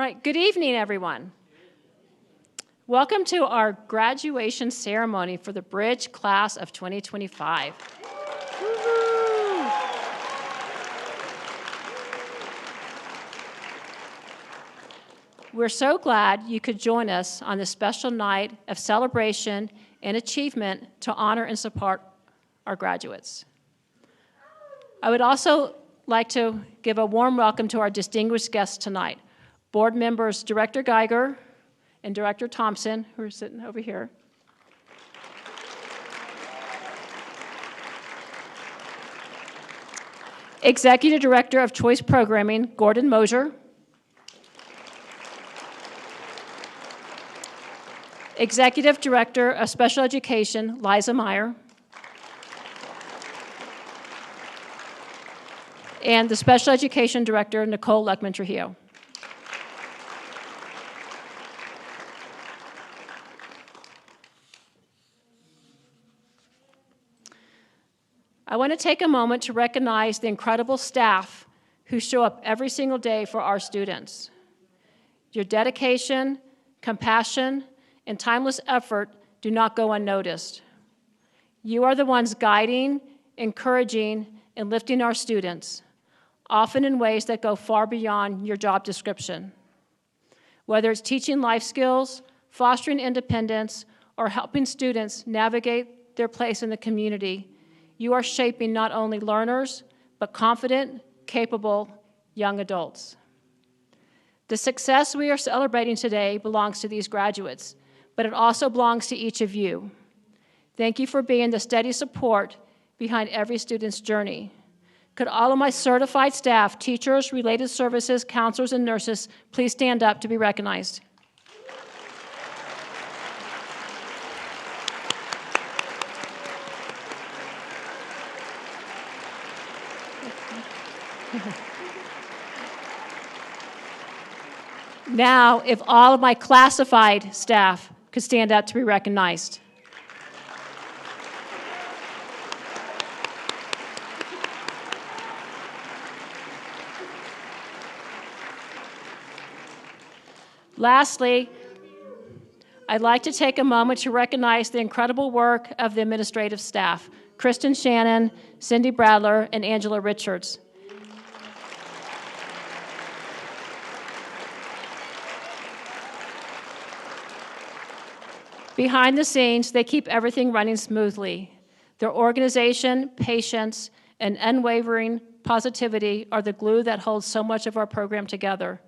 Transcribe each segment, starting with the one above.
right, good evening, everyone. Welcome to our graduation ceremony for the Bridge Class of 2025. Woo-hoo. We're so glad you could join us on this special night of celebration and achievement to honor and support our graduates. I would also like to give a warm welcome to our distinguished guests tonight, board members Director Geiger and Director Thompson, who are sitting over here. Executive Director of Choice Programming, Gordon Mosier. Executive Director of Special Education, Liza Meyer. And the Special Education Director, Nicole Luckman-Trujillo. I want to take a moment to recognize the incredible staff who show up every single day for our students. Your dedication, compassion, and timeless effort do not go unnoticed. You are the ones guiding, encouraging, and lifting our students, often in ways that go far beyond your job description. Whether it's teaching life skills, fostering independence, or helping students navigate their place in the community, you are shaping not only learners, but confident, capable young adults. The success we are celebrating today belongs to these graduates, but it also belongs to each of you. Thank you for being the steady support behind every student's journey. Could all of my certified staff, teachers, related services, counselors, and nurses please stand up to be recognized? Now, if all of my classified staff could stand up to be recognized. Lastly, I'd like to take a moment to recognize the incredible work of the administrative staff, Kristen Shannon, Cindy Bradler, and Angela Richards. Behind the scenes, they keep everything running smoothly. Their organization, patience, and unwavering positivity are the glue that holds so much of our program together.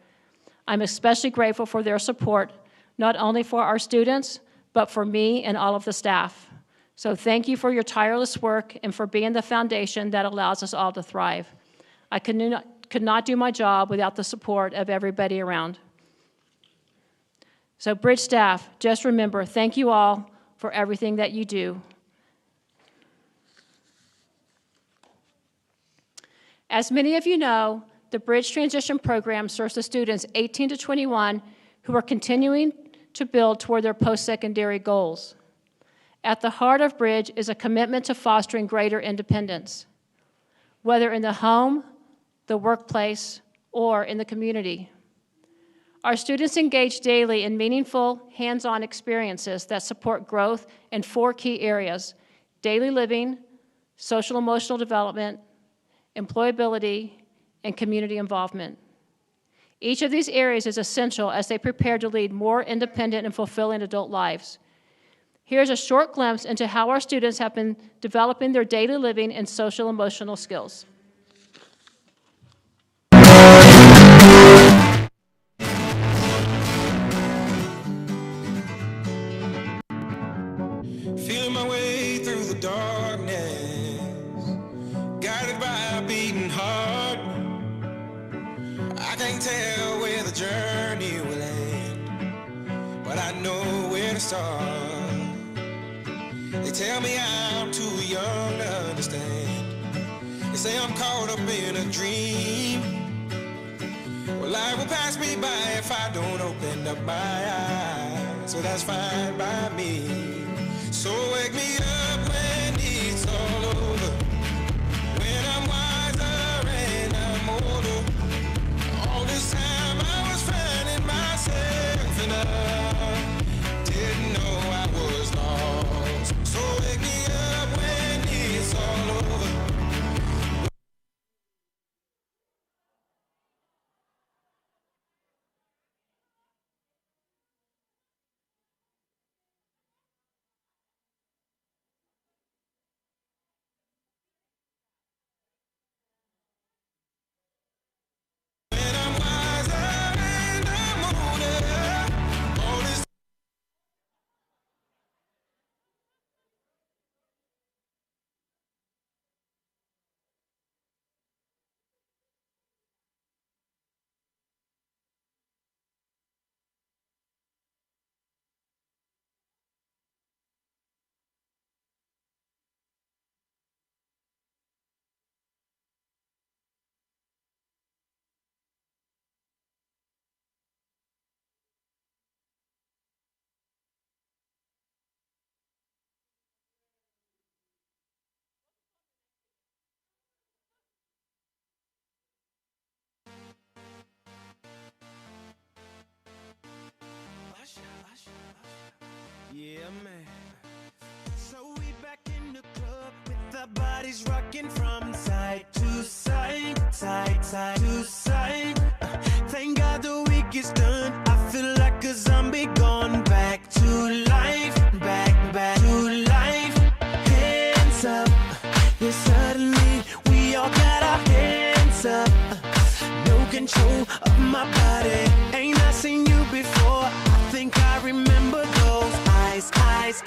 I'm especially grateful for their support, not only for our students, but for me and all of the staff. So thank you for your tireless work and for being the foundation that allows us all to thrive. I could not do my job without the support of everybody around. So Bridge staff, just remember, thank you all for everything that you do. As many of you know, the Bridge Transition Program serves the students 18 to 21 who are continuing to build toward their post-secondary goals. At the heart of Bridge is a commitment to fostering greater independence, whether in the home, the workplace, or in the community. Our students engage daily in meaningful, hands-on experiences that support growth in 4 key areas: daily living, social-emotional development, employability, and community involvement. Each of these areas is essential as they prepare to lead more independent and fulfilling adult lives. Here's a short glimpse into how our students have been developing their daily living and social-emotional skills. Feeling my way through the darkness, guided by a beating heart. I can't tell where the journey will end, but I know where to start. They tell me I'm too young to understand. They say I'm caught up in a dream. Well, life will pass me by if I don't open up my eyes, so that's fine by me. So wake me up when it's all over, when I'm wiser and I'm older. All this time I was finding my Yeah, man. So we back in the club with our bodies rocking from side to side, side to side. Thank God the week is done. I feel like a zombie gone back to life, back to life. Hands up, yeah, suddenly we all got our hands up. No control of my body. Ain't I seen you before? I think I remember those eyes. Cause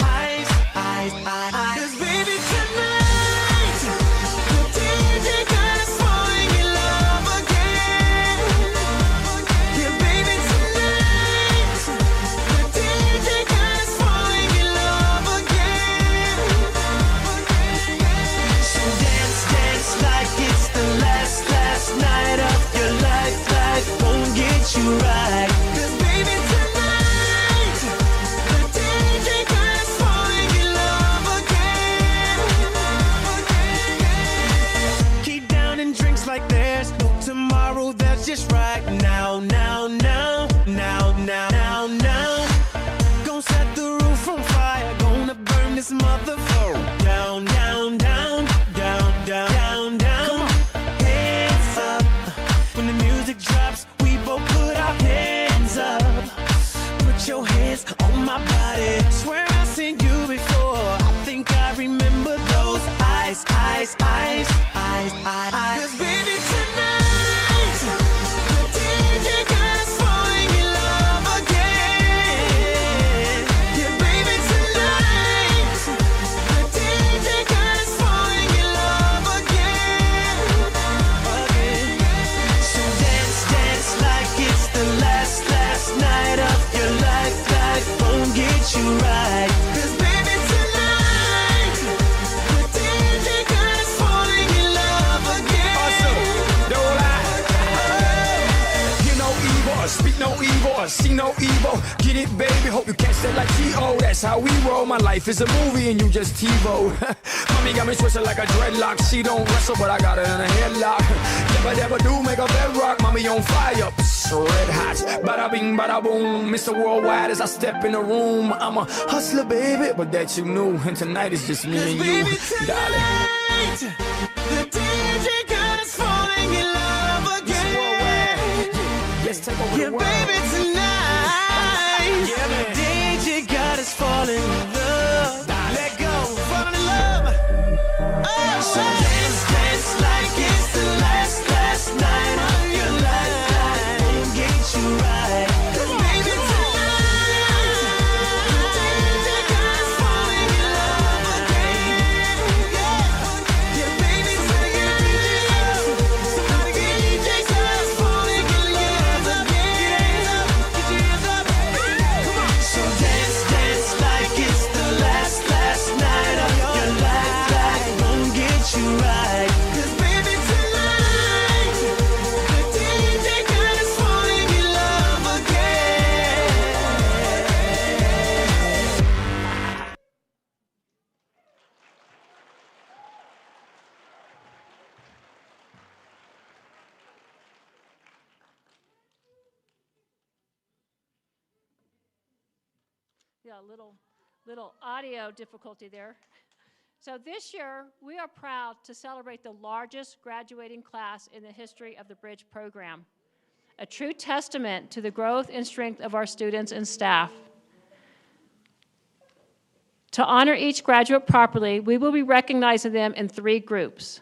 baby tonight, the DJ got us falling in love again. Yeah, baby tonight, the DJ got us falling in love again. So dance like it's the last night of your life. Life won't get you right. Cause baby tonight, the DJ got us falling in love again. Keep downing drinks like there's no tomorrow. That's just right now. Gonna set the roof on fire. Gonna burn this motherfucker down. Come on. Hands up. When the music drops, we both put our hands up. Put your hands on my body. Swear I've seen you before. I think I remember those eyes. Cause baby tonight, the DJ got us falling in love again. Yeah, baby tonight, the DJ got us falling in love again. So dance like it's the last night of your life. Life won't get you right. Cause baby tonight, the DJ got us falling in love again. Also, don't lie. Hear no evil, speak no evil, see no evil. Get it, baby, hope you catch that like T.O. That's how we roll. My life is a movie and you just TiVo. Mommy got me twisted like a dreadlock. She don't wrestle, but I got her in a headlock. Never do make a bedrock. Mommy on fire, red hot. Bada bing, bada boom. Mr. Worldwide as I step in the room. I'm a hustler, baby, but that you knew. And tonight is just me and you, Baby darling. tonight, the DJ got us falling in love again. Let's take over Yeah, the world. baby tonight, Yeah, man. the DJ got us falling in love. Let go, falling in love. Oh, so dance like it's the last night of your life. Won't get you right. 'Cause baby tonight, the DJ got us falling in love again. Yeah, baby tonight, the DJ got us falling in love again. Get your hands up. Come on. So dance like it's the last night of your life. Life won't get you right. 'Cause baby tonight, the DJ got us falling in love again. Yeah, a little audio difficulty there. So this year, we are proud to celebrate the largest graduating class in the history of the Bridge program, a true testament to the growth and strength of our students and staff. To honor each graduate properly, we will be recognizing them in 3 groups.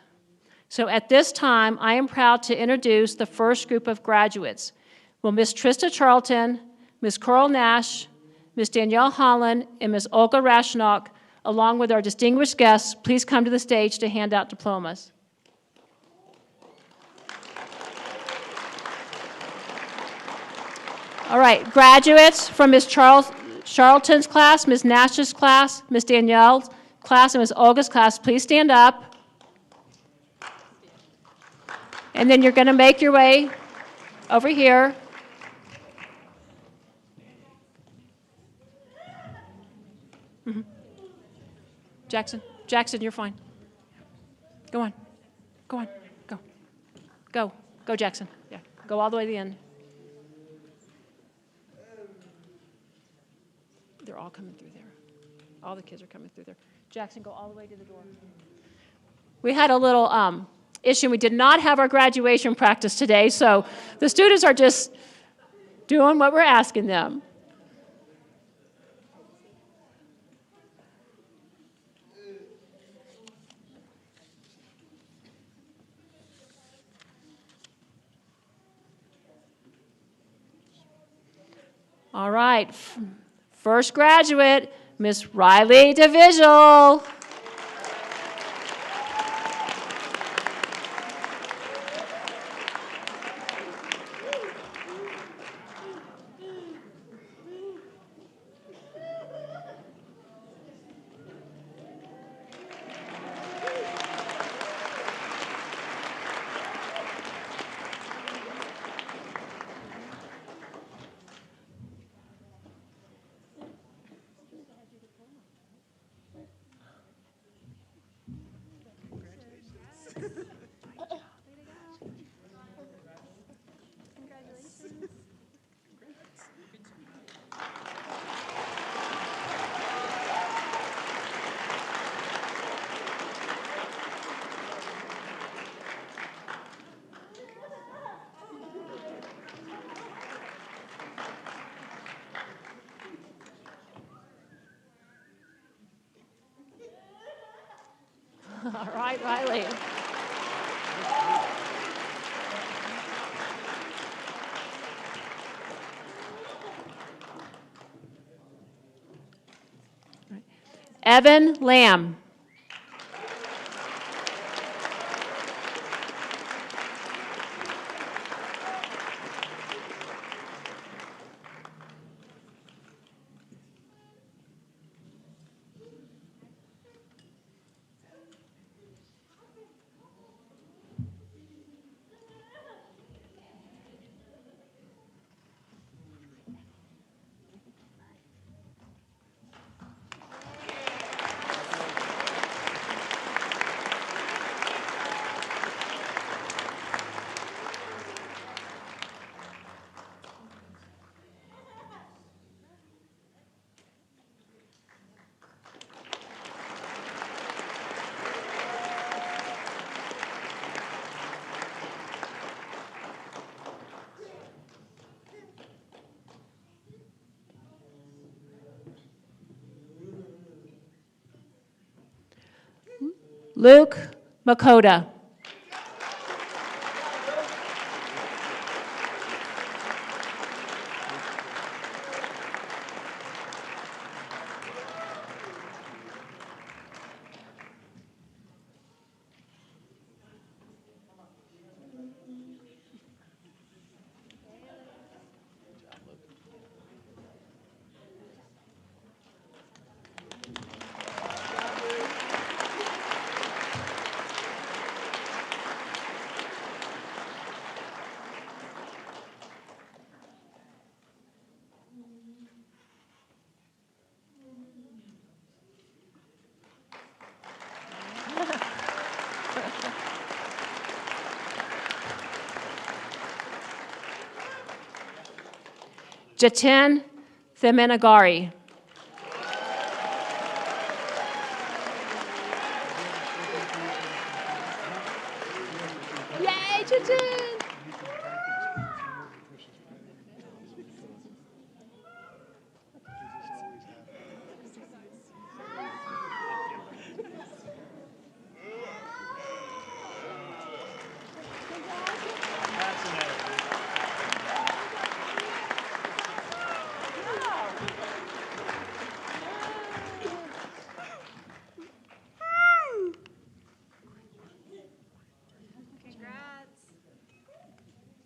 So at this time, I am proud to introduce the first group of graduates. Will Ms. Trista Charlton, Ms. Coral Nash, Ms. Danielle Holland, and Ms. Olga Rashnok, along with our distinguished guests, please come to the stage to hand out diplomas. All right, graduates from Ms. Charlton's class, Ms. Nash's class, Ms. Danielle's class, and Ms. Olga's class, please stand up. And then you're going to make your way over here. Jackson, you're fine. Go on. Go, Jackson. Yeah, go all the way to the end. all coming through there. All the kids are coming through there. Jackson, go all the way to the door. We had a little issue. We did not have our graduation practice today, so the students are just doing what we're asking them. All right, first graduate, Miss Riley DeVigil. All right, Riley. Evan Lamb. Luke Makota. Jatin Themenagari. Yay, Jatin!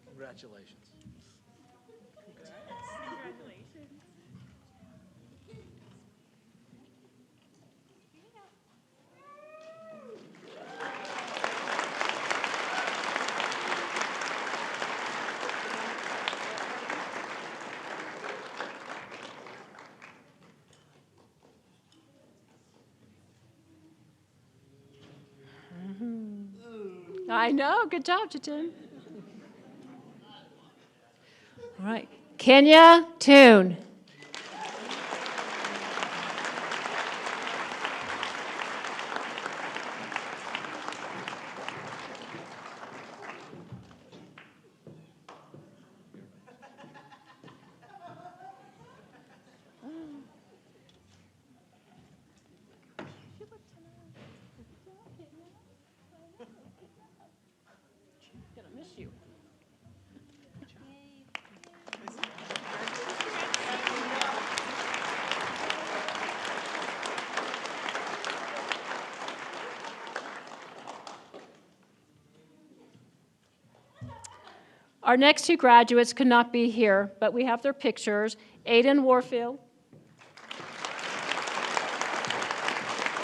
Congratulations. I know. Good job, Jatin. All right. Kenya Toon. Our next two graduates could not be here, but we have their pictures. Aiden Warfield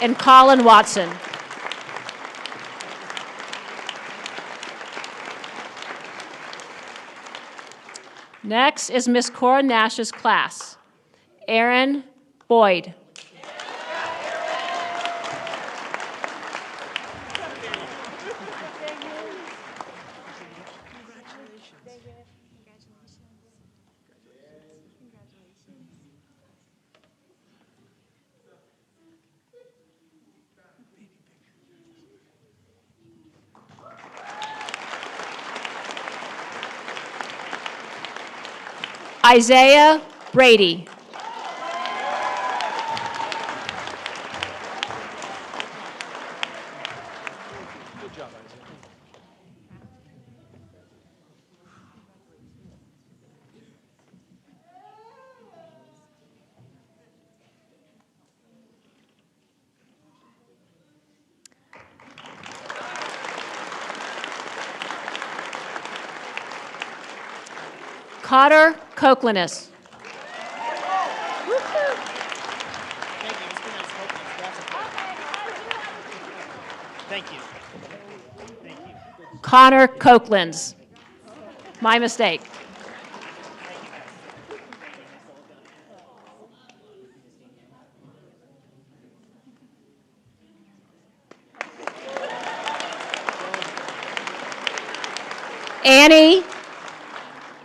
and Colin Watson. Next is Miss Cora Nash's class. Aaron Boyd. Isaiah Brady. Good job, Isaiah. Cotter Cokelinus. Thank you. Thank you. Connor Cokelands. My mistake.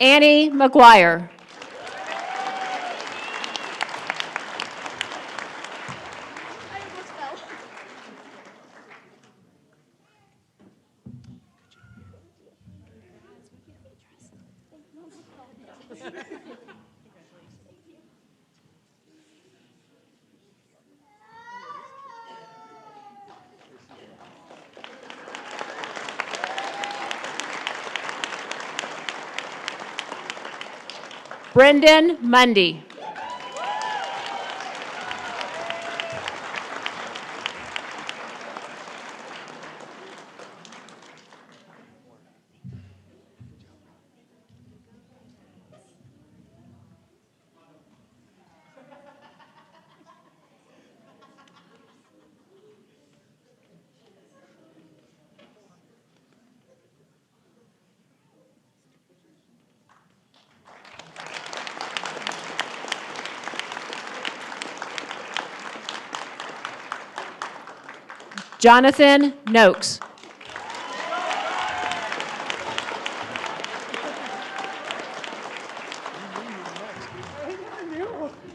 Annie McGuire. Brendan Mundy. Jonathan Noakes.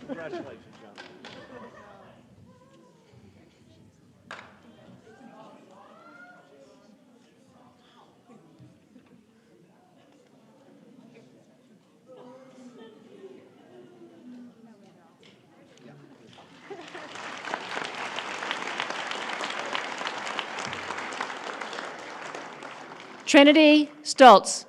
Congratulations, John. Trinity Stoltz.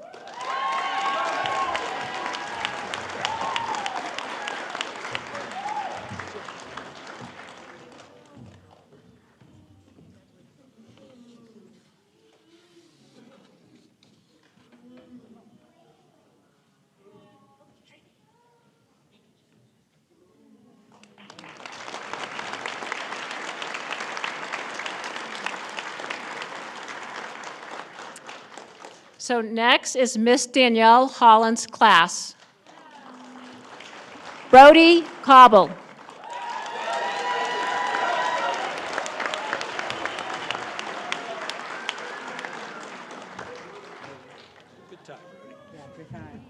So next is Miss Danielle Holland's class. Brody Cobble. Good time, Brody. Yeah, good time.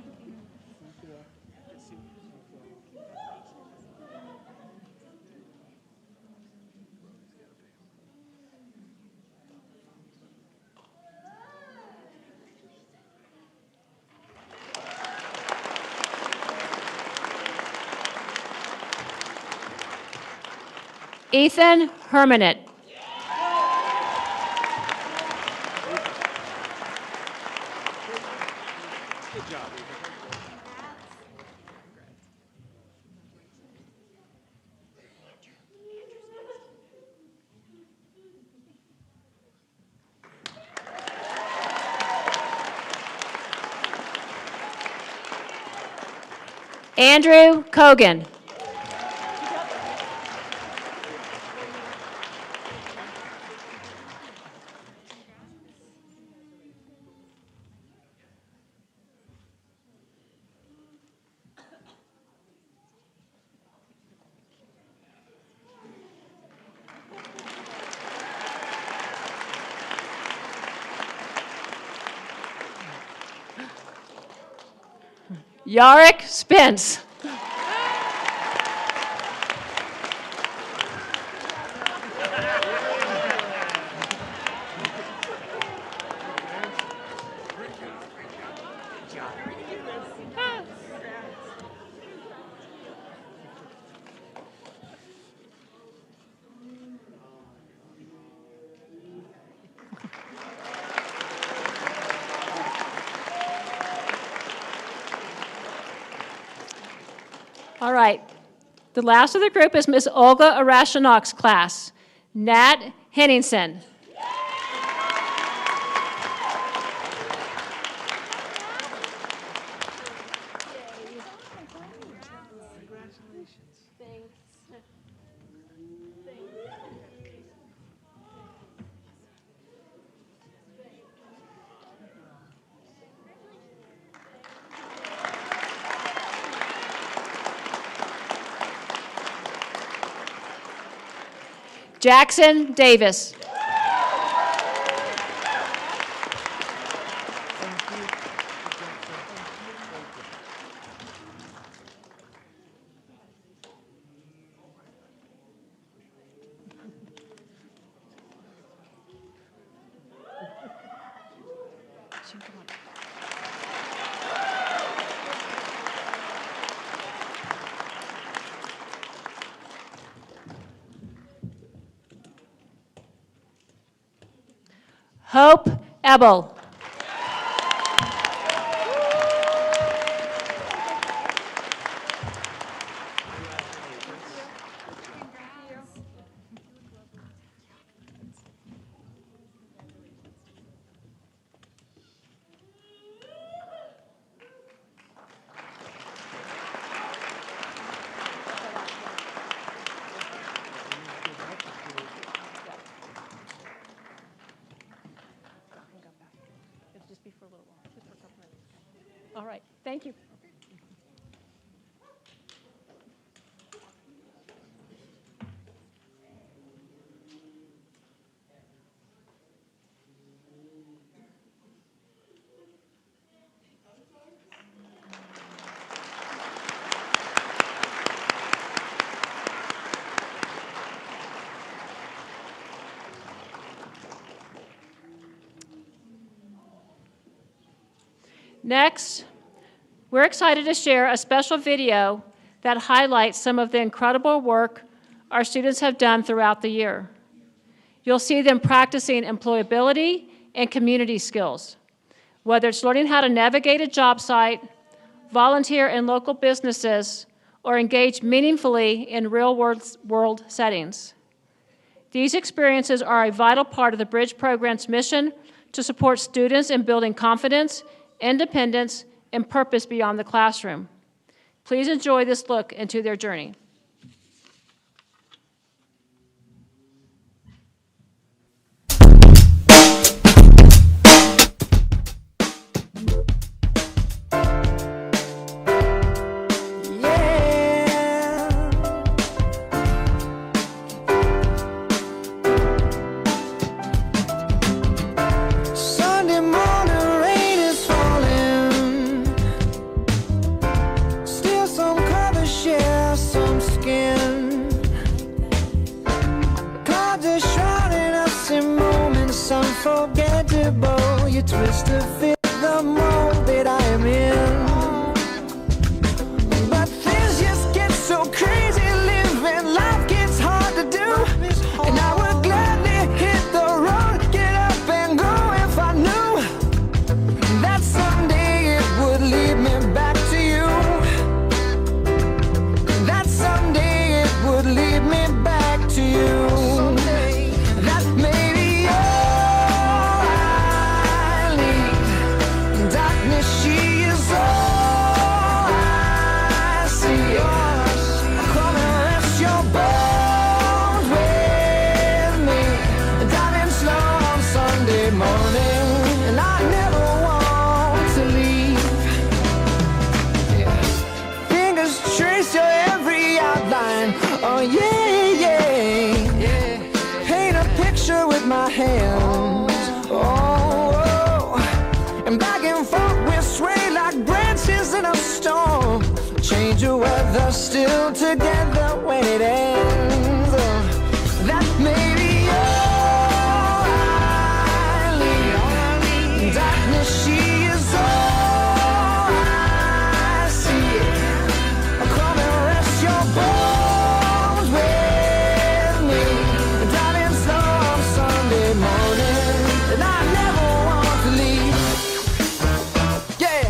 Ethan Hermanet. Good job, Ethan. Andrew Kogan. Yarrick Spence. All right. The last of the group is Miss Olga Arashanok's class, Nat Henningsen. Jackson Davis. Hope Ebel. All right, thank you. Next, we're excited to share a special video that highlights some of the incredible work our students have done throughout the year. You'll see them practicing employability and community skills, whether it's learning how to navigate a job site, volunteer in local businesses, or engage meaningfully in real-world settings. These experiences are a vital part of the Bridge program's mission to support students in building confidence, independence, and purpose beyond the classroom. Please enjoy this look into their journey. Sunday morning rain is falling. Still some covers share some Would you rather still together when it ends? That may be all I leave. Darkness, she is all I see. Come and rest your bones with me. Driving slow on Sunday morning, and I never want to leave. Yeah.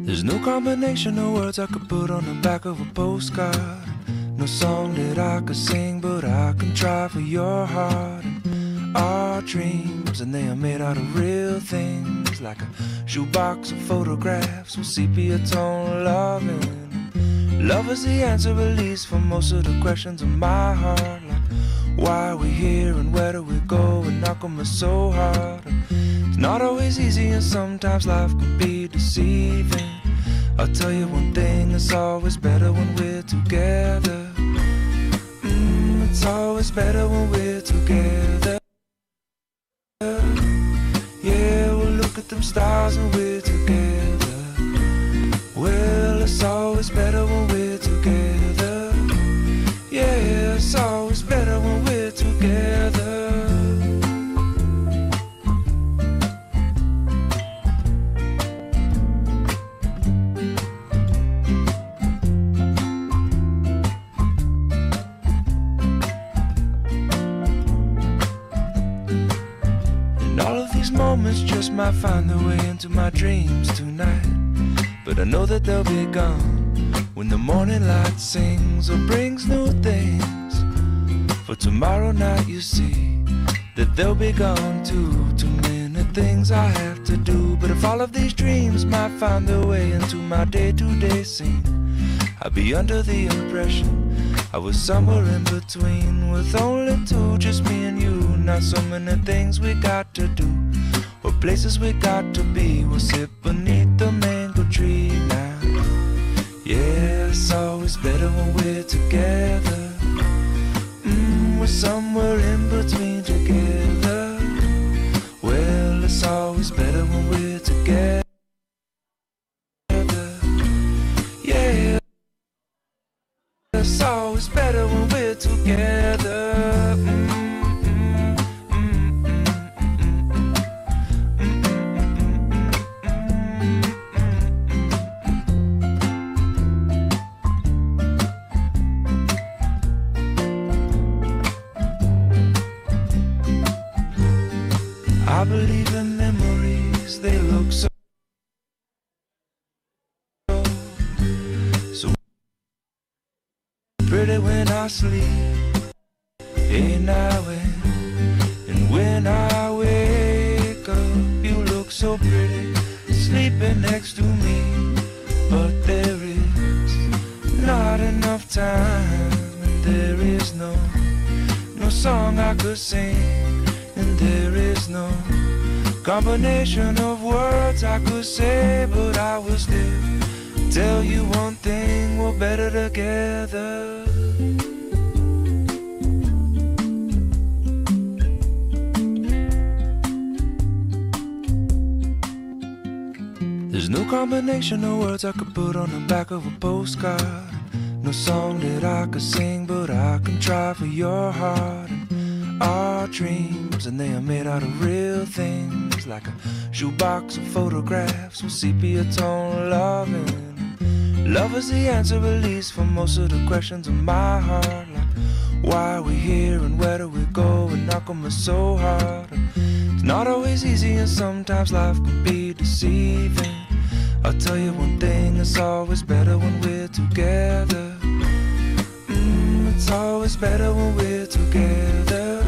There's no combination of words I could put on the back of a postcard. No song that I could sing, but I can try for your heart. And our dreams, and they are made out of real things, like a shoebox of photographs with sepia tone loving. Love is the answer, at least, for most of the questions in my heart, like why are we here and where do we go, and how come it's so hard. It's not always easy, and sometimes life can be deceiving. I'll tell you one thing, it's always better when we're together. It's always better when we're together. Yeah, we'll look at them stars when we're together. Well, it's always better when we're together. Yeah, it's always better when we're together. Moments just might find their way into my dreams tonight, but I know that they'll be gone when the morning light sings or brings new things. For tomorrow night you see that they'll be gone too. Too many things I have to do, but if all of these dreams might find their way into my day-to-day scene, I'd be under the impression I was somewhere in between, with only two, just me and you. Not so many things we got to do, or places we got to be. We'll sit beneath the mango tree now. Yeah, it's always better when we're together. We're somewhere in between together. Well, it's always better when we're together. Yeah, it's always better when we're together. my sleep. Hey, now and when I wake up, you look so pretty, sleeping next to me. But there is not enough time, and there is no song I could sing, and there is no combination of words I could say, but I will still tell you one thing, we're better together. There's no combination of words I could put on the back of a postcard. No song that I could sing, but I can try for your heart. And our dreams, and they are made out of real things, like a shoebox of photographs with sepia tone loving. Love is the answer, at least, for most of the questions in my heart, like why are we here and where do we go, and how come it's so hard. And it's not always easy, and sometimes life can be deceiving. I'll tell you one thing, it's always better when we're together. It's always better when we're together.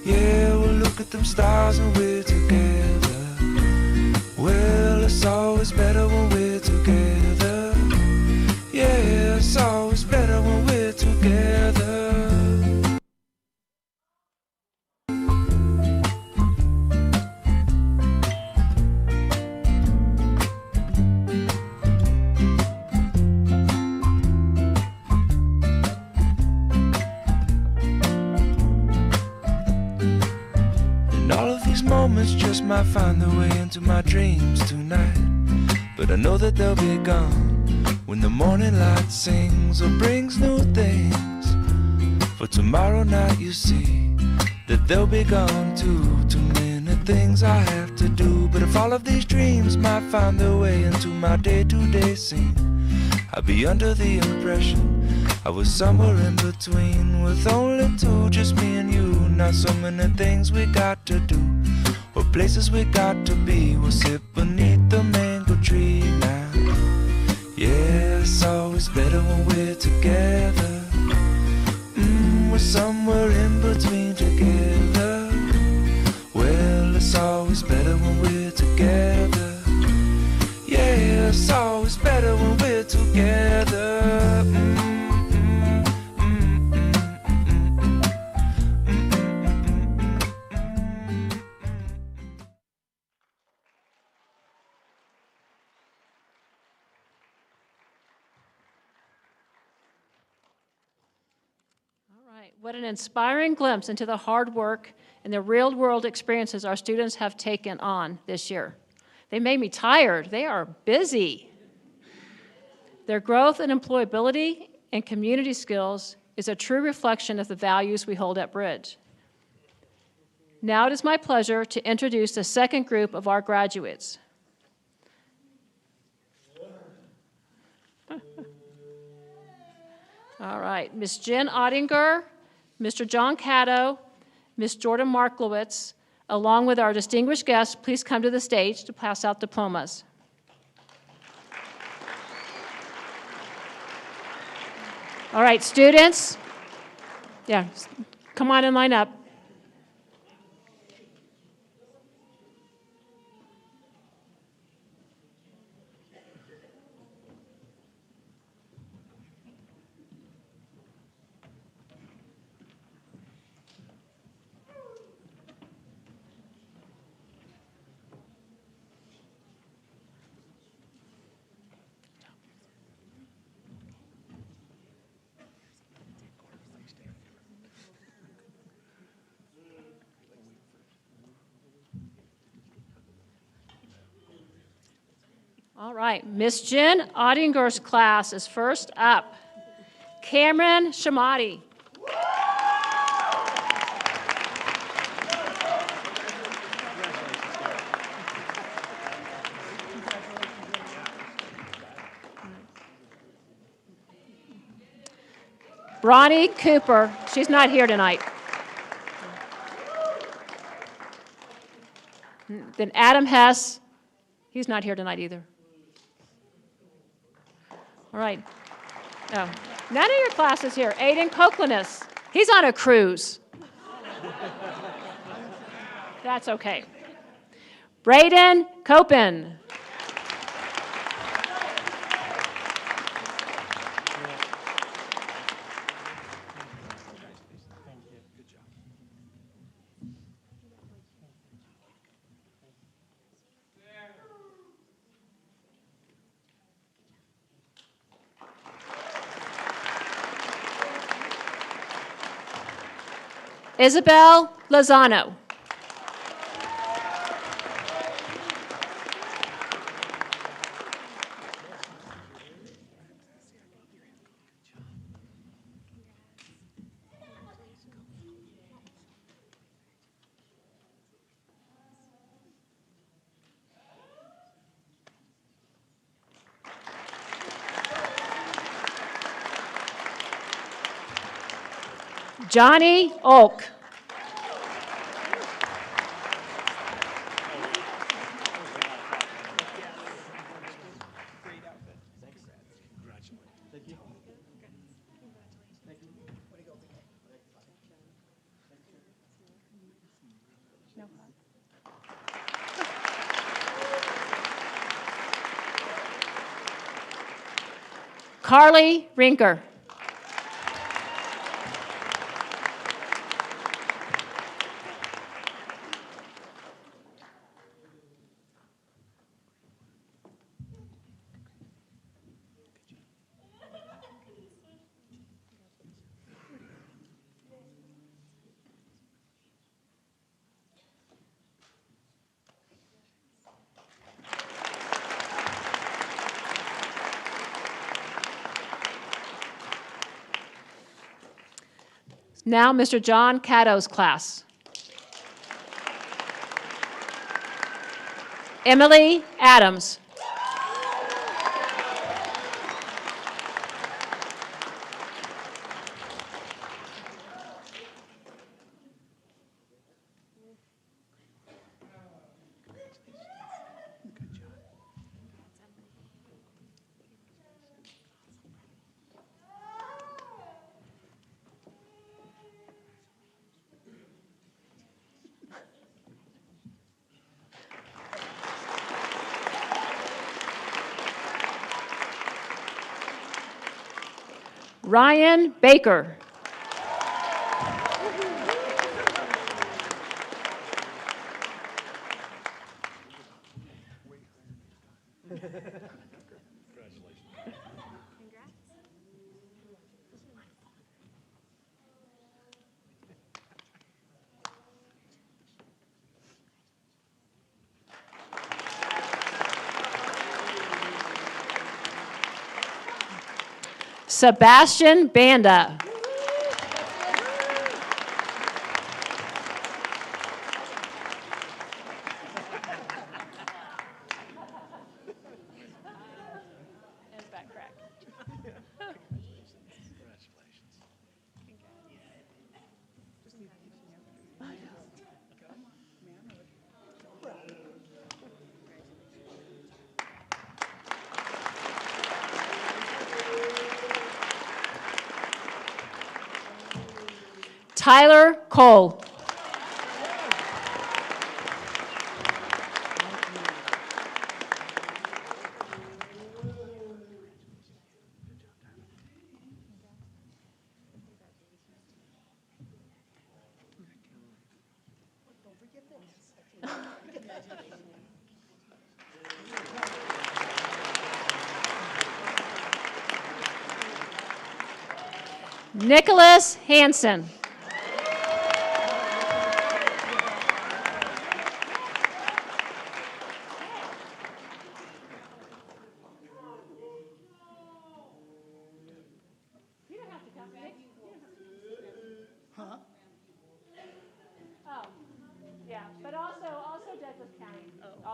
Yeah, we'll look at them stars when we're together. Well, it's always better when we're together. Yeah, it's always better when we're together. Moments just might find their way into my dreams tonight, but I know that they'll be gone when the morning light sings or brings new things. For tomorrow night you see that they'll be gone too. Too many things I have to do, but if all of these dreams might find their way into my day-to-day scene, I'd be under the impression I was somewhere in between, with only two, just me and you. Not so many things we got to do, or places we got to be. We'll sit beneath the mango tree now. Yeah, it's always better when we're together. We're somewhere in between together. Well, it's always better when we're together. Yeah, it's always better when we're together. What an inspiring glimpse into the hard work and the real-world experiences our students have taken on this year. They made me tired. They are busy. Their growth and employability and community skills is a true reflection of the values we hold at Bridge. Now it is my pleasure to introduce the second group of our graduates. All right, Ms. Jen Ottinger, Mr. John Caddo, Ms. Jordan Marklowitz, along with our distinguished guests, please come to the stage to pass out diplomas. All right, students, come on and line up. All right, Miss Jen Ottinger's class is first up. Cameron Shamati. Bronnie Cooper, she's not here tonight. Then Adam Hess, he's not here tonight either. All right. No. None of your classes here. Aiden Cochlinus. He's on a cruise. That's okay. Braden Copin. Isabel Lozano. Johnny Oak. Carly Rinker. Now, Mr. John Caddo's class. Emily Adams. Ryan Baker. Sebastian Banda. Tyler Cole. Nicholas Hansen.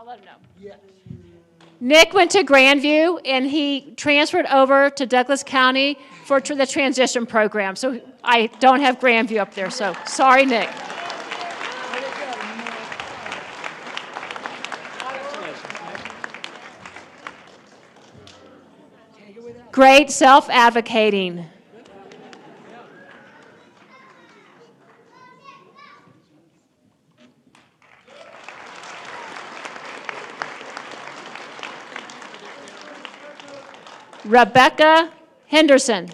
I'll let him know. Yes. Nick went to Grandview, and he transferred over to Douglas County for the transition program. So I don't have Grandview up there, so sorry, Nick. Can't go without. Great self-advocating. Rebecca Henderson.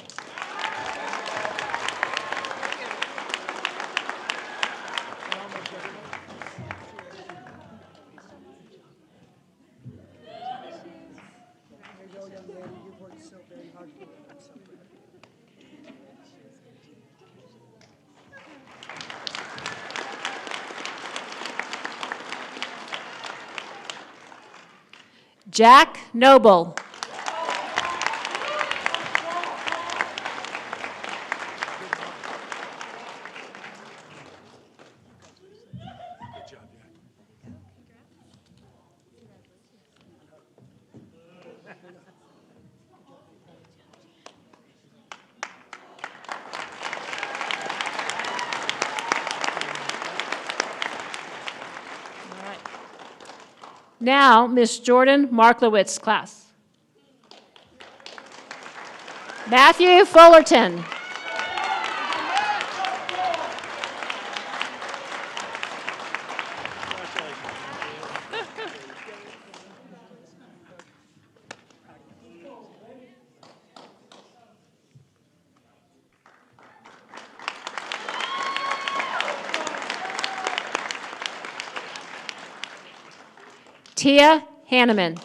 Jack Noble. Now, Miss Jordan Marklowitz class. Matthew Fullerton. Tia Hanneman.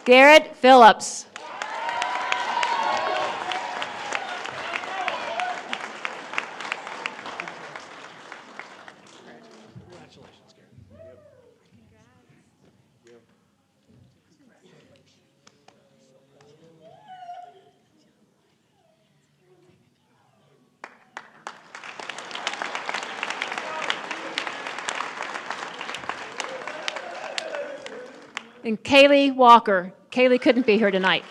Garrett Phillips. And Kaylee Walker. Kaylee couldn't be here tonight.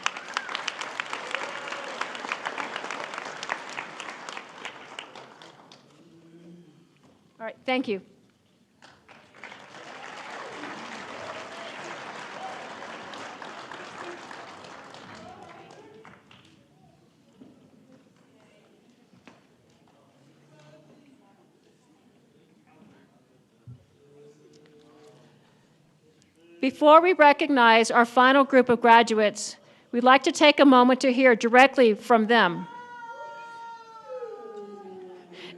All right, thank you. Before we recognize our final group of graduates, we'd like to take a moment to hear directly from them.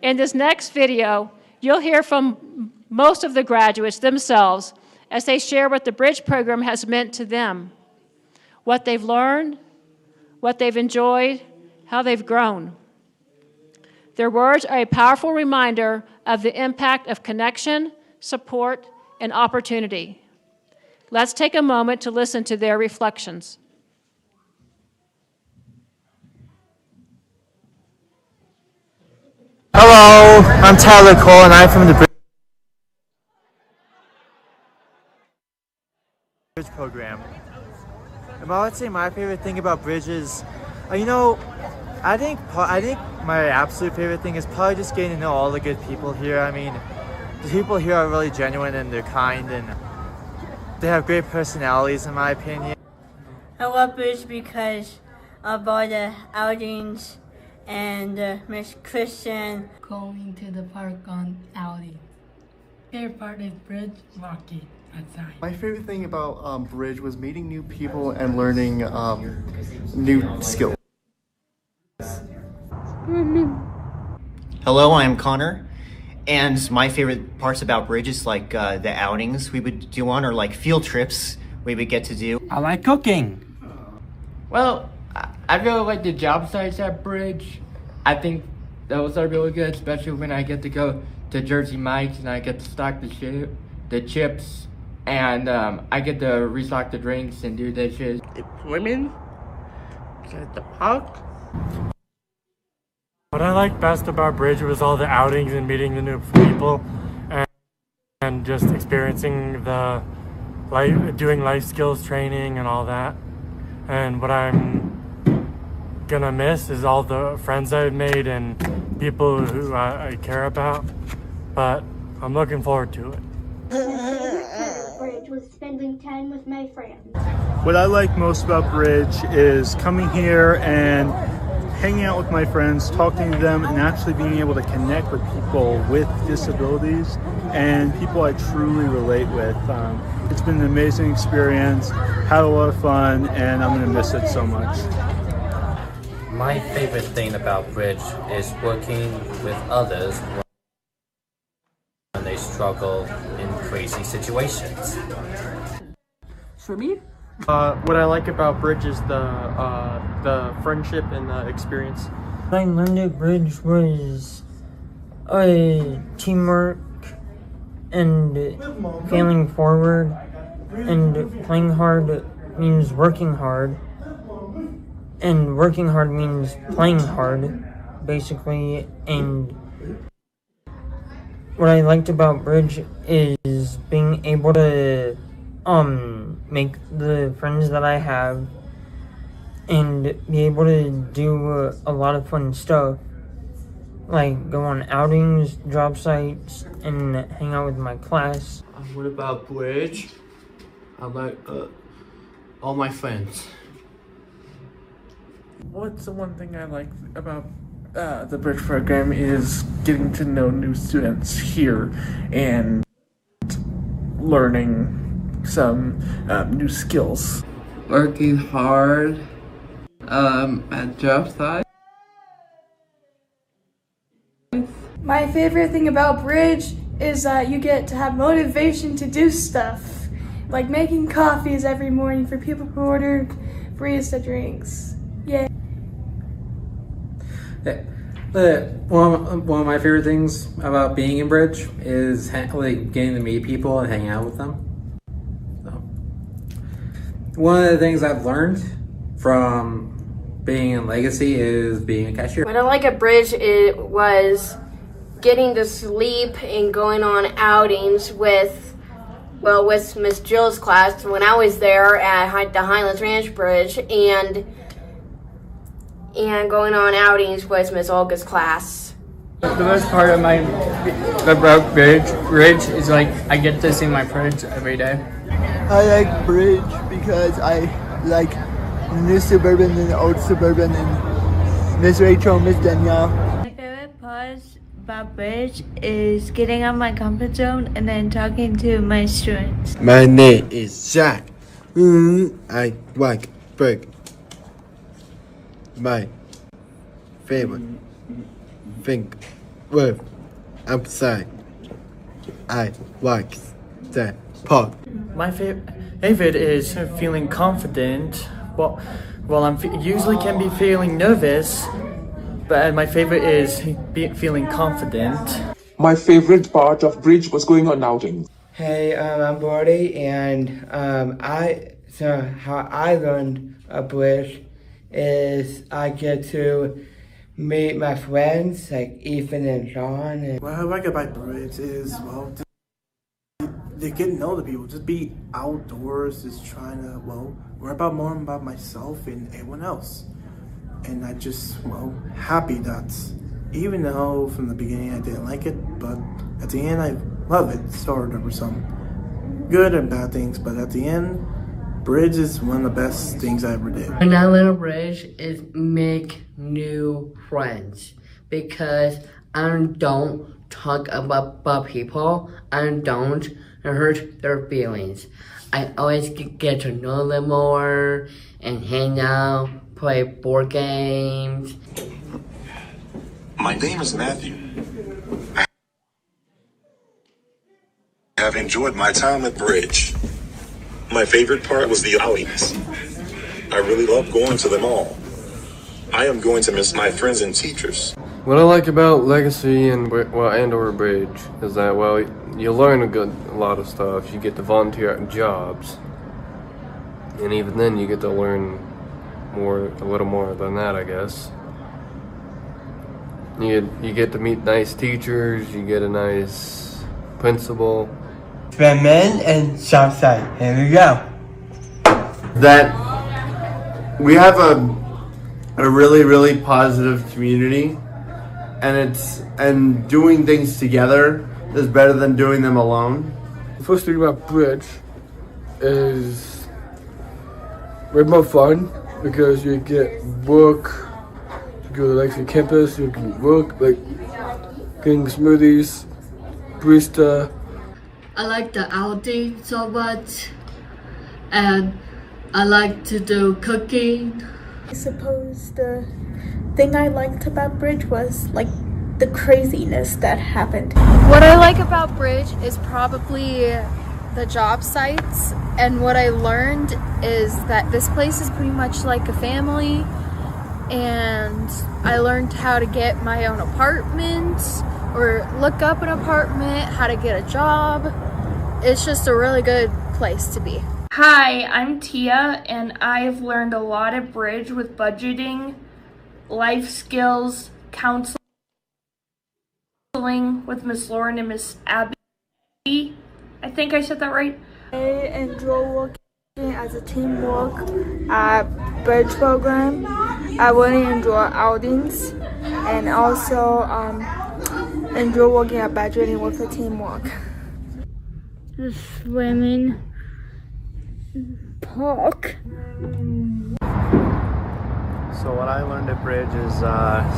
In this next video, you'll hear from most of the graduates themselves as they share what the Bridge program has meant to them, what they've learned, what they've enjoyed, how they've grown. Their words are a powerful reminder of the impact of connection, support, and opportunity. Let's take a moment to listen to their reflections. Hello, I'm Tyler Cole and I'm from the Bridge program. And I would say my favorite thing about Bridge is, I think my absolute favorite thing is probably just getting to know all the good people here. I mean, the people here are really genuine and they're kind and they have great personalities, in my opinion. I love Bridge because of all the outings and Miss Christian. Going to the park on outing. Favorite part is Bridge walking outside. My favorite thing about Bridge was meeting new people and learning new skills. Hello, I'm Connor. And my favorite parts about Bridge is like the outings we would do on, or like field trips we would get to do. I like cooking. Well, I really like the job sites at Bridge. I think those are really good, especially when I get to go to Jersey Mike's and I get to stock the chips, and I get to restock the drinks and do dishes. Women at the park. What I liked best about Bridge was all the outings and meeting the new people and just experiencing the doing life skills training and all that. And what I'm gonna miss is all the friends I've made and people who I care about, but I'm looking forward to it. Bridge was spending time with my friends. What I like most about Bridge is coming here and hanging out with my friends, talking to them, and actually being able to connect with people with disabilities and people I truly relate with. It's been an amazing experience, had a lot of fun, and I'm going to miss it so much. My favorite thing about Bridge is working with others when they struggle in crazy situations. For me, what I like about Bridge is the friendship and the experience. What I learned at Bridge was teamwork and failing forward, and playing hard means working hard, and working hard means playing hard, basically. And what I liked about Bridge is being able to make the friends that I have and be able to do a lot of fun stuff, like go on outings, job sites, and hang out with my class. What about Bridge? I like all my friends. What's the one thing I like about the Bridge program is getting to know new students here and learning some new skills. Working hard at job sites. My favorite thing about Bridge is that you get to have motivation to do stuff, like making coffees every morning for people who order barista drinks. Yay. One of my favorite things about being in Bridge is like getting to meet people and hang out with them. So, one of the things I've learned from being in Legacy is being a cashier. What I like at Bridge was getting to sleep and going on outings with Miss Jill's class when I was there at the Highlands Ranch Bridge, and going on outings with Miss Olga's class. The best part of about Bridge is like I get to see my friends every day. I like Bridge because I like New Suburban and Old Suburban and Miss Rachel, Miss Danielle. My favorite part about Bridge is getting out of my comfort zone and then talking to my students. My name is Jack. I like Bridge. My favorite thing was outside. I like the park. My favorite is feeling confident. Well, I'm usually can be feeling nervous, but my favorite is feeling confident. My favorite part of Bridge was going on outings. Hey, I'm Brody, and how I learned a Bridge is I get to meet my friends like Ethan and John. And what I like about Bridge is, they get to know the people, just be outdoors, just trying to, worry about more about myself and everyone else. And I just, happy that even though from the beginning I didn't like it, but at the end I love it. Started over some good and bad things, but at the end, Bridge is one of the best things I ever did. When I learn Bridge is make new friends, because I don't talk about people, I don't hurt their feelings. I always get to know them more and hang out, play board games. My name is Matthew. I have enjoyed my time at Bridge. My favorite part was the outings. I really love going to them all. I am going to miss my friends and teachers. What I like about Legacy and or Bridge is that you learn a lot of stuff. You get to volunteer at jobs, and even then you get to learn a little more than that, I guess. You get to meet nice teachers, you get a nice principal. Men and Southside. Here we go. That we have a really, really positive community, and doing things together is better than doing them alone. The first thing about Bridge is way more fun because you get work, you go to Lexington campus, you can work, like getting smoothies, barista. I like the outing so much, and I like to do cooking. I suppose the thing I liked about Bridge was like the craziness that happened. What I like about Bridge is probably the job sites, and what I learned is that this place is pretty much like a family, and I learned how to get my own apartment or look up an apartment, how to get a job. It's just a really good place to be. Hi, I'm Tia, and I've learned a lot at Bridge with budgeting, life skills, counseling with Miss Lauren and Miss Abby. I think I said that right. I enjoy working as a teamwork at Bridge program. I really enjoy outings, and also enjoy working at budgeting with a teamwork. The swimming park. So what I learned at Bridge is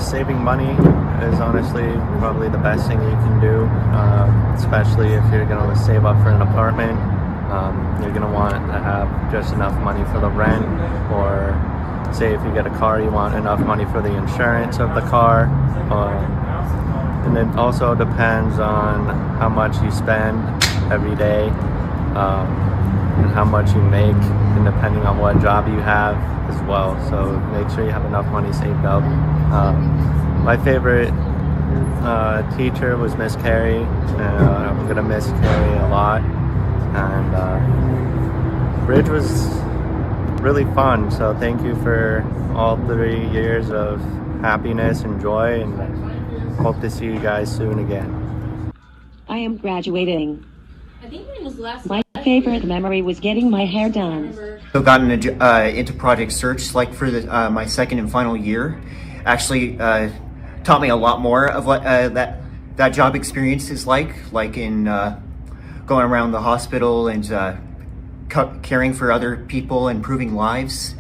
saving money is honestly probably the best thing you can do, especially if you're going to save up for an apartment. You're going to want to have just enough money for the rent, or say if you get a car, you want enough money for the insurance of the car. And it also depends on how much you spend every day, and how much you make, and depending on what job you have as well. So make sure you have enough money saved up. My favorite teacher was Miss Carey, and I'm gonna miss Carey a lot. And Bridge was really fun, so thank you for all 3 years of happiness and joy, and hope to see you guys soon again. I am graduating. My favorite memory was getting my hair done. So gotten into Project Search like for my second and final year. Actually taught me a lot more of what that job experience is like in going around the hospital and caring for other people, improving lives.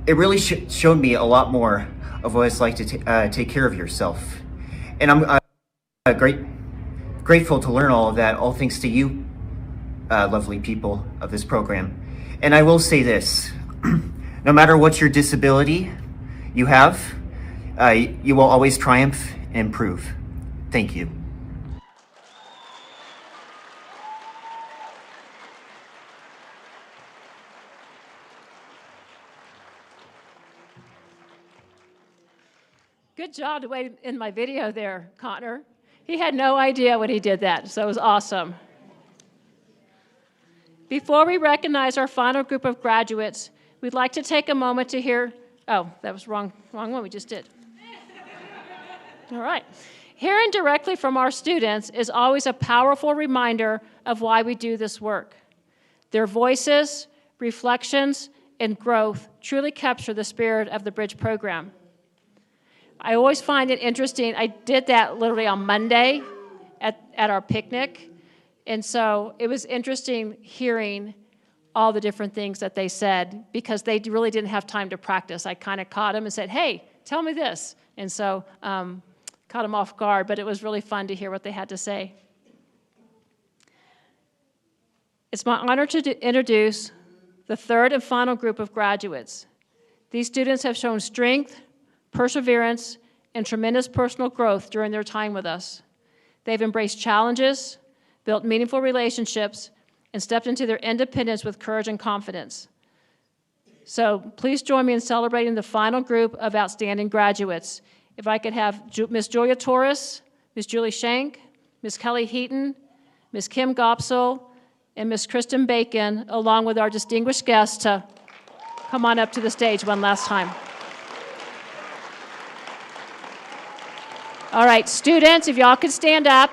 It really showed me a lot more of what it's like to take care of yourself. And I'm grateful to learn all of that, all thanks to you, lovely people of this program. And I will say this, no matter what your disability you have, you will always triumph and improve. Thank you. Good job to wait in my video there, Connor. He had no idea when he did that, so it was awesome. Before we recognize our final group of graduates, we'd like to take a moment to hear, oh, that was wrong one we just did. All right. Hearing directly from our students is always a powerful reminder of why we do this work. Their voices, reflections, and growth truly capture the spirit of the Bridge program. I always find it interesting. I did that literally on Monday at our picnic. And so it was interesting hearing all the different things that they said, because they really didn't have time to practice. I kind of caught them and said, hey, tell me this. And so caught them off guard, but it was really fun to hear what they had to say. It's my honor to introduce the third and final group of graduates. These students have shown strength, perseverance, and tremendous personal growth during their time with us. They've embraced challenges, built meaningful relationships, and stepped into their independence with courage and confidence. So please join me in celebrating the final group of outstanding graduates. If I could have Ms. Julia Torres, Ms. Julie Shank, Ms. Kelly Heaton, Ms. Kim Gopsel, and Ms. Kristen Bacon, along with our distinguished guests, to come on up to the stage one last time. All right, students, if y'all could stand up,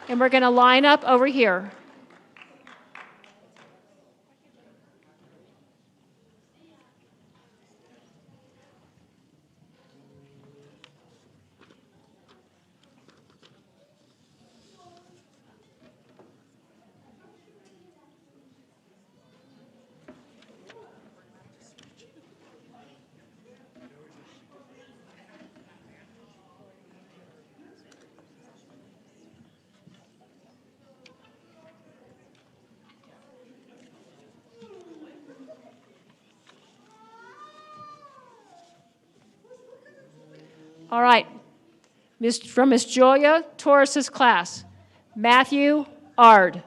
and we're going to line up over here. All right, from Miss Julia Torres's class, Matthew Ard.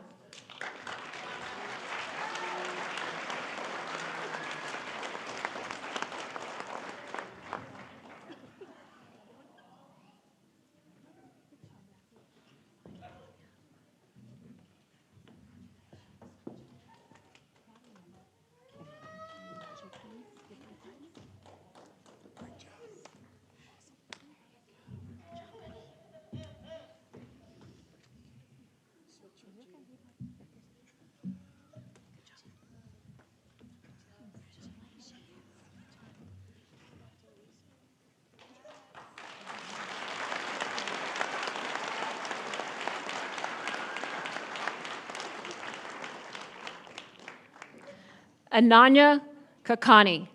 Ananya Kakani.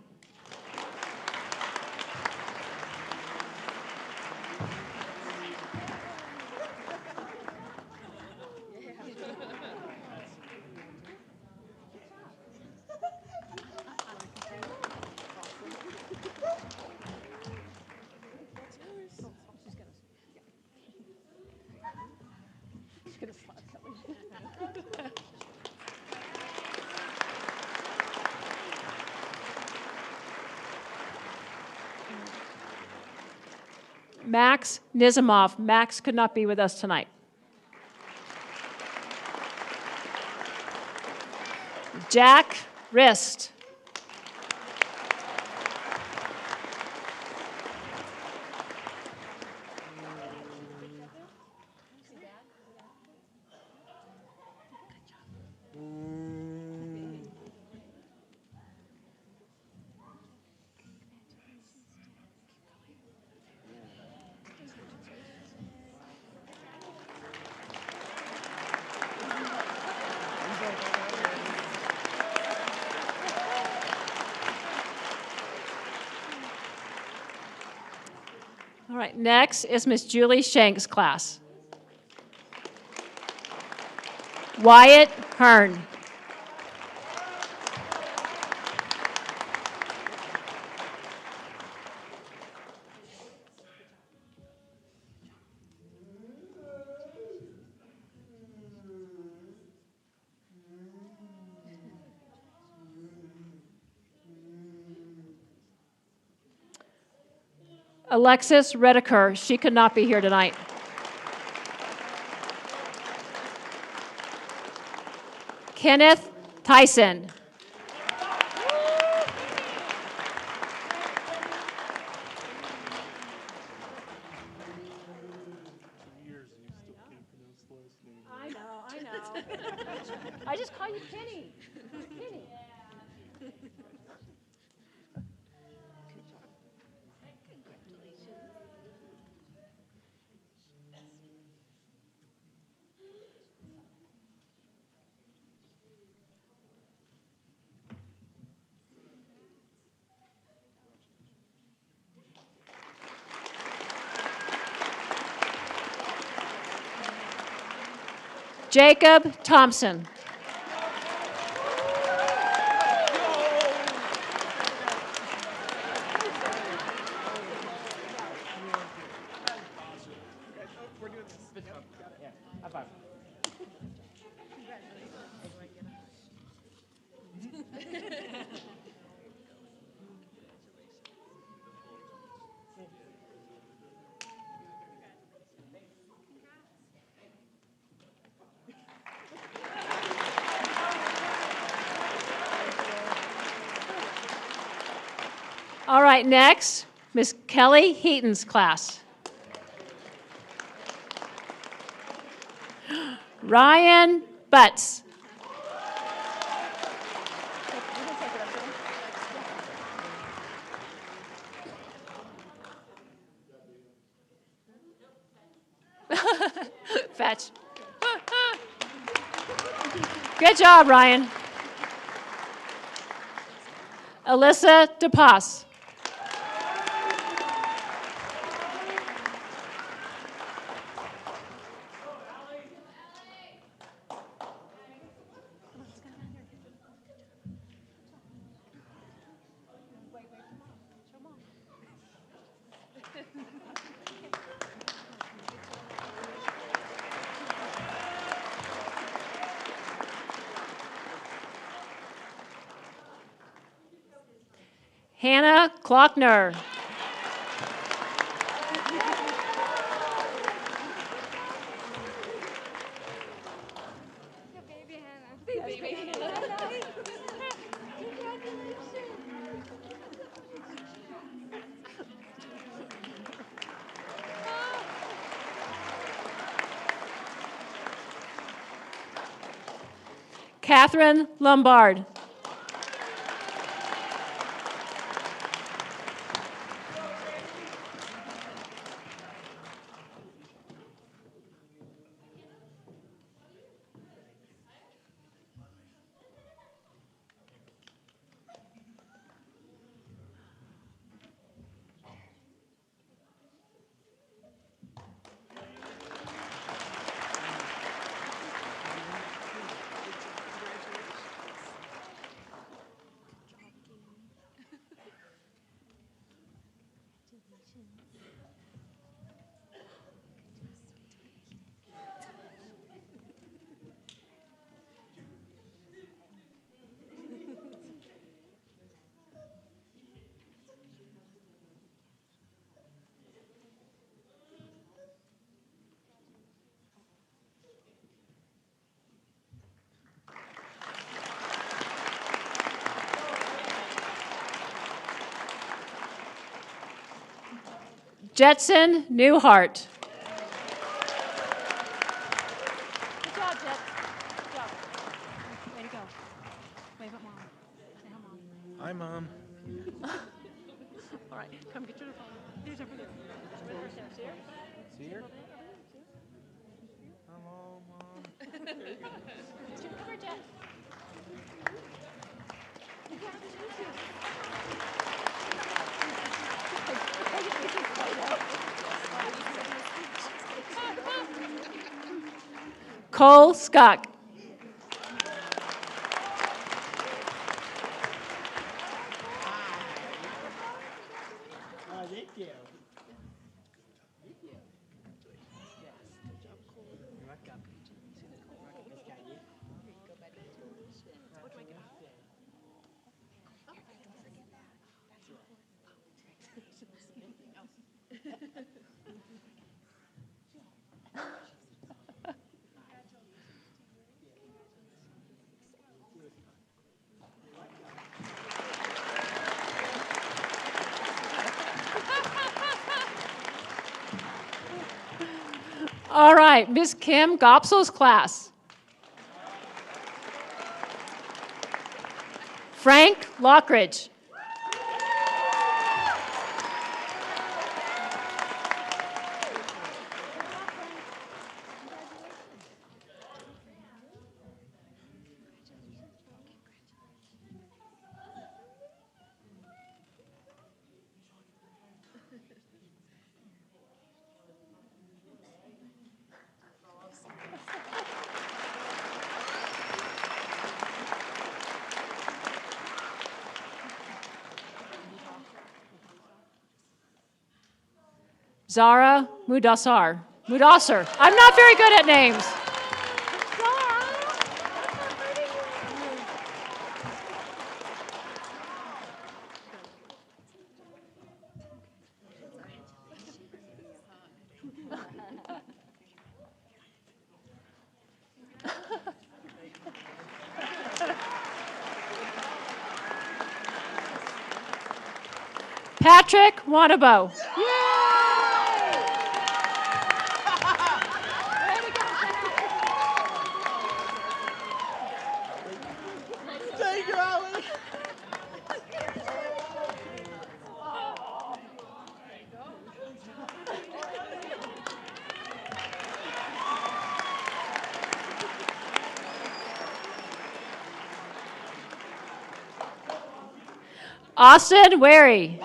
Max Nizamov. Max could not be with us tonight. Jack Rist. All right, next is Miss Julie Shank's class. Wyatt Hearn. Alexis Redeker, she could not be here tonight. Kenneth Tyson. I know. I just call you Kenny. Kenny. Jacob Thompson. All right, next, Miss Kelly Heaton's class. Ryan Butts. Fetch. Good job, Ryan. Alyssa DePass. Hannah Klockner. Catherine Lombard. Jetson Newhart. Good job, Jet. Good job. Way to go. Wave at Mom. Say hi, Mom. Hi, Mom. All right, come get your phone. There's over there. See her? See her? Hello, Mom. Come here, Jet. Cole Scott. Thank you. All right, Miss Kim Gopsel's class. Frank Lockridge. Zara Mudassar. Mudassar. I'm not very good at names. Patrick Wanabo. Austin Wary.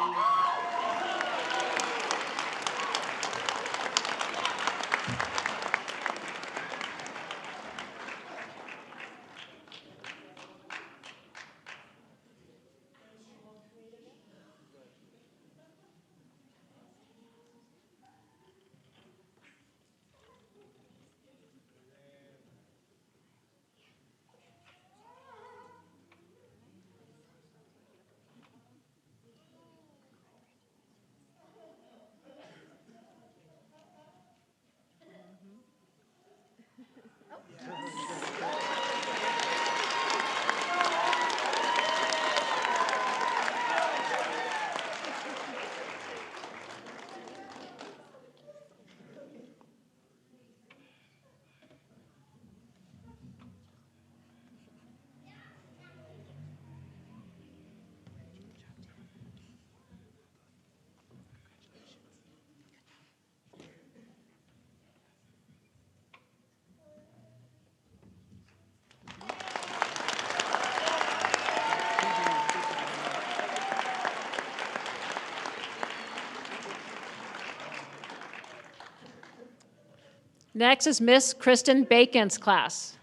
Next is Miss Kristen Bacon's class.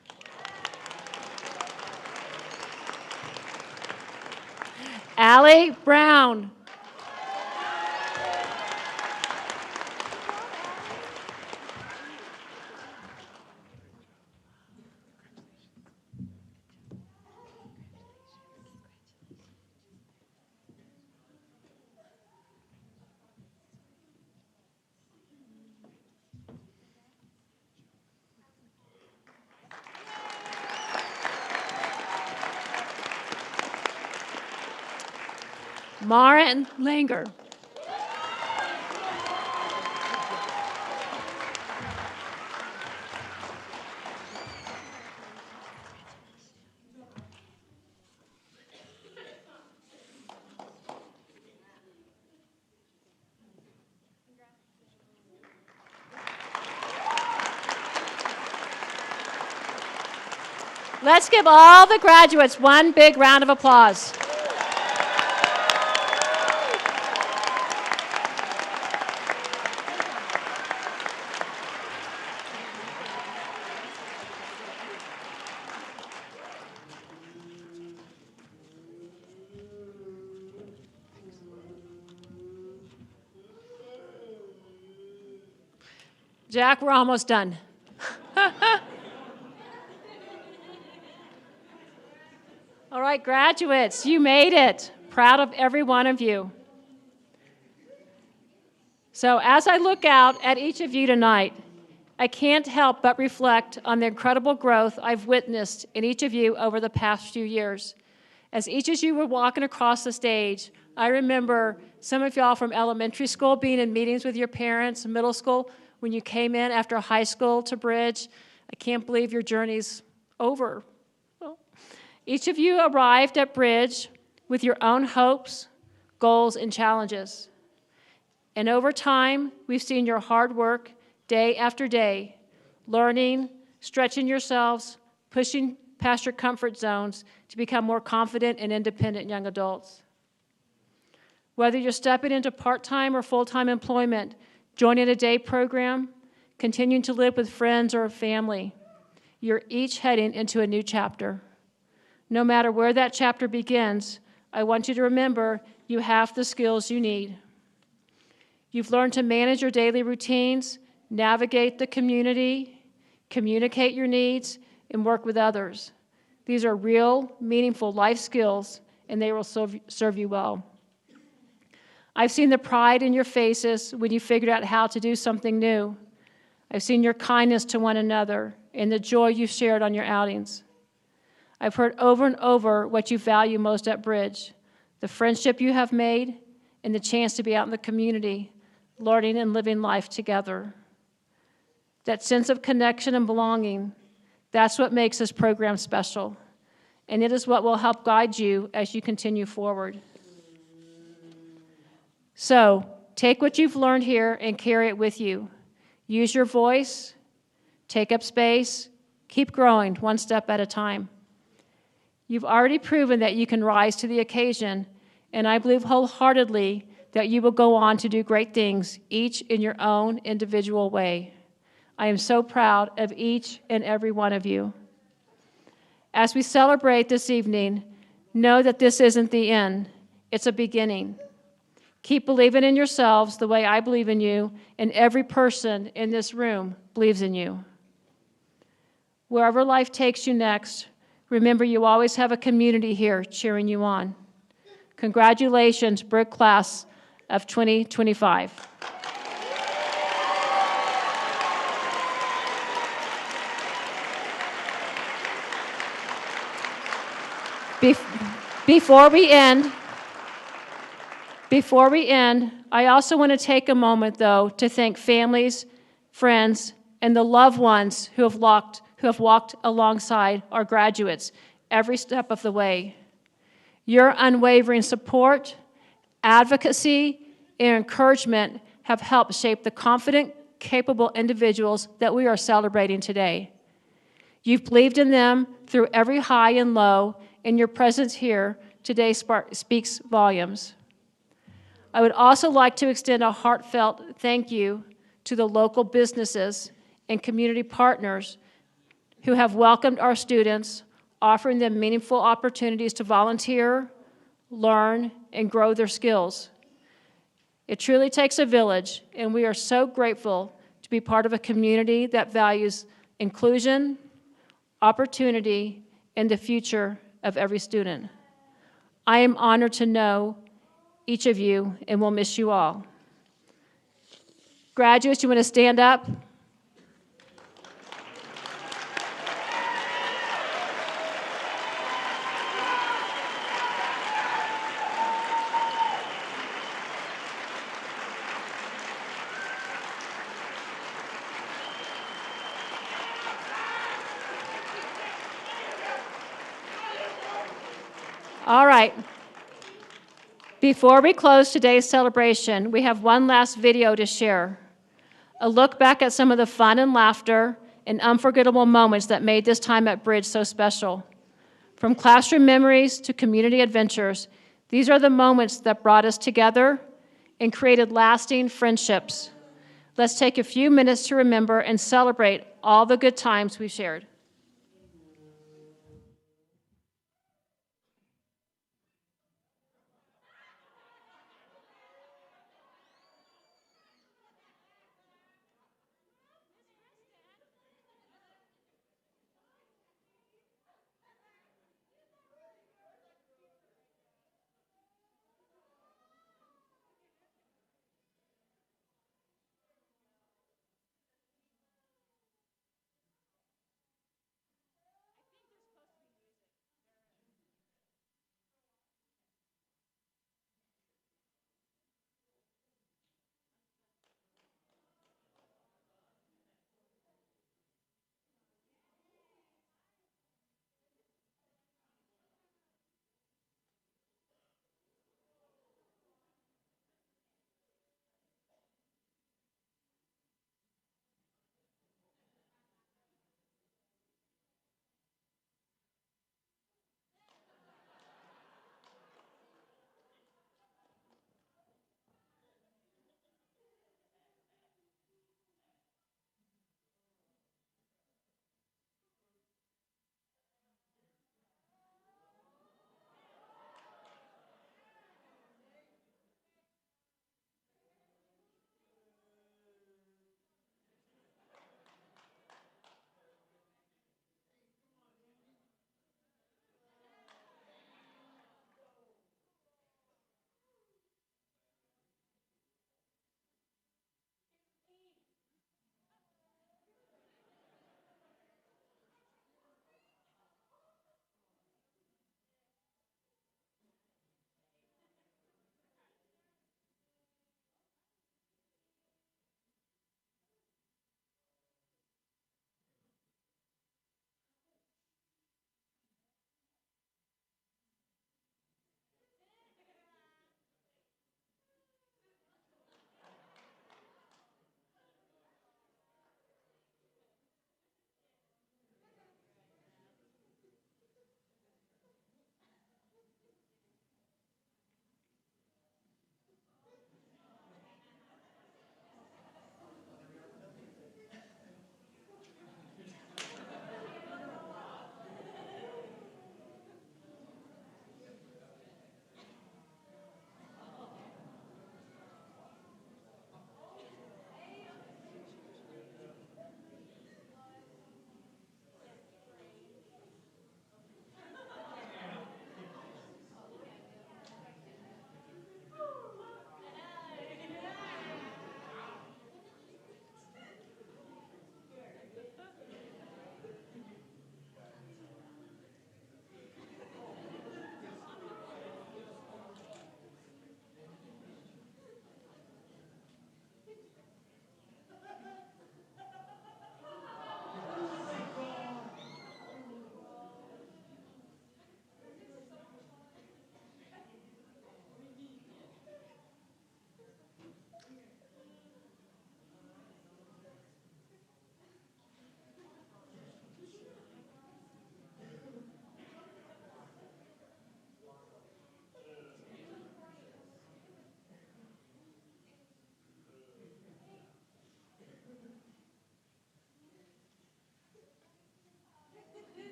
Allie Brown. Maren Langer. Let's give all the graduates one big round of applause. Jack, we're almost done. All right, graduates, you made it. Proud of every one of you. So as I look out at each of you tonight, I can't help but reflect on the incredible growth I've witnessed in each of you over the past few years. As each of you were walking across the stage, I remember some of y'all from elementary school being in meetings with your parents, middle school, when you came in after high school to Bridge. I can't believe your journey's over. Well, each of you arrived at Bridge with your own hopes, goals, and challenges. And over time, we've seen your hard work day after day, learning, stretching yourselves, pushing past your comfort zones to become more confident and independent young adults. Whether you're stepping into part-time or full-time employment, joining a day program, continuing to live with friends or family, you're each heading into a new chapter. No matter where that chapter begins, I want you to remember you have the skills you need. You've learned to manage your daily routines, navigate the community, communicate your needs, and work with others. These are real, meaningful life skills, and they will serve you well. I've seen the pride in your faces when you figured out how to do something new. I've seen your kindness to one another and the joy you've shared on your outings. I've heard over and over what you value most at Bridge, the friendship you have made and the chance to be out in the community, learning and living life together. That sense of connection and belonging, that's what makes this program special, and it is what will help guide you as you continue forward. So, take what you've learned here and carry it with you. Use your voice, take up space, keep growing one step at a time. You've already proven that you can rise to the occasion, and I believe wholeheartedly that you will go on to do great things, each in your own individual way. I am so proud of each and every one of you. As we celebrate this evening, know that this isn't the end. It's a beginning. Keep believing in yourselves the way I believe in you, and every person in this room believes in you. Wherever life takes you next, remember you always have a community here cheering you on. Congratulations, Brick Class of 2025. Before we end, I also want to take a moment, though, to thank families, friends, and the loved ones who have walked alongside our graduates every step of the way. Your unwavering support, advocacy, and encouragement have helped shape the confident, capable individuals that we are celebrating today. You've believed in them through every high and low, and your presence here today speaks volumes. I would also like to extend a heartfelt thank you to the local businesses and community partners who have welcomed our students, offering them meaningful opportunities to volunteer, learn, and grow their skills. It truly takes a village, and we are so grateful to be part of a community that values inclusion, opportunity, and the future of every student. I am honored to know each of you, and we'll miss you all. Graduates, you want to stand up? All right. Before we close today's celebration, we have one last video to share. A look back at some of the fun and laughter and unforgettable moments that made this time at Bridge so special. From classroom memories to community adventures, these are the moments that brought us together and created lasting friendships. Let's take a few minutes to remember and celebrate all the good times we've shared.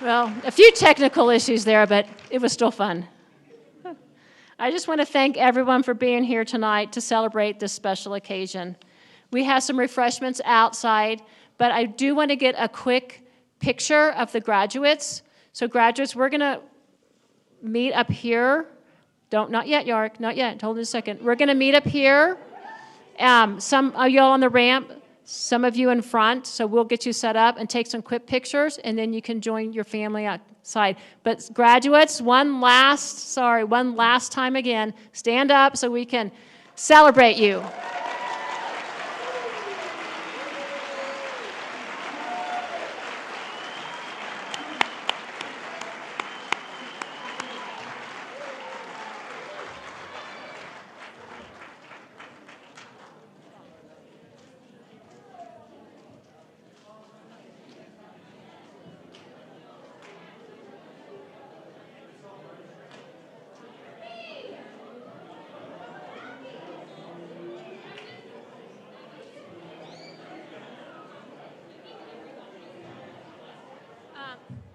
Well, a few technical issues there, but it was still fun. I just want to thank everyone for being here tonight to celebrate this special occasion. We have some refreshments outside, but I do want to get a quick picture of the graduates. So graduates, we're going to meet up here. Not yet, Yark, not yet. Hold on a second. We're going to meet up here. Some of y'all on the ramp, some of you in front, so we'll get you set up and take some quick pictures, and then you can join your family outside. But graduates, one last time again, stand up so we can celebrate you.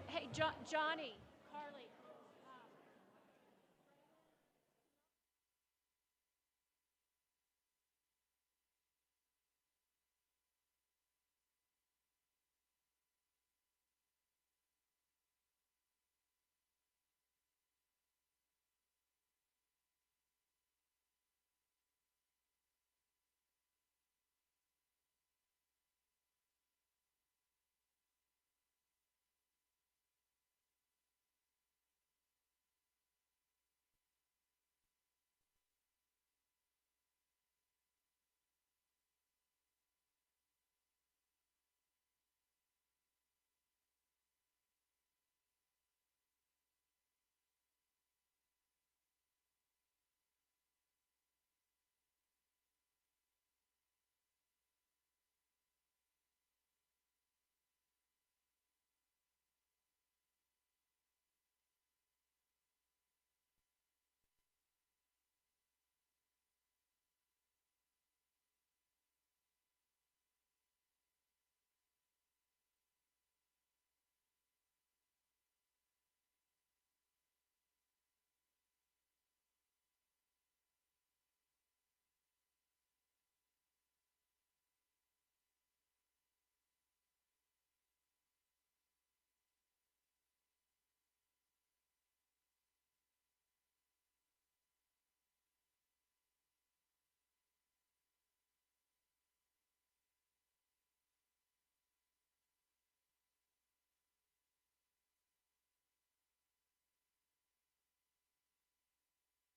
Hey, Johnny.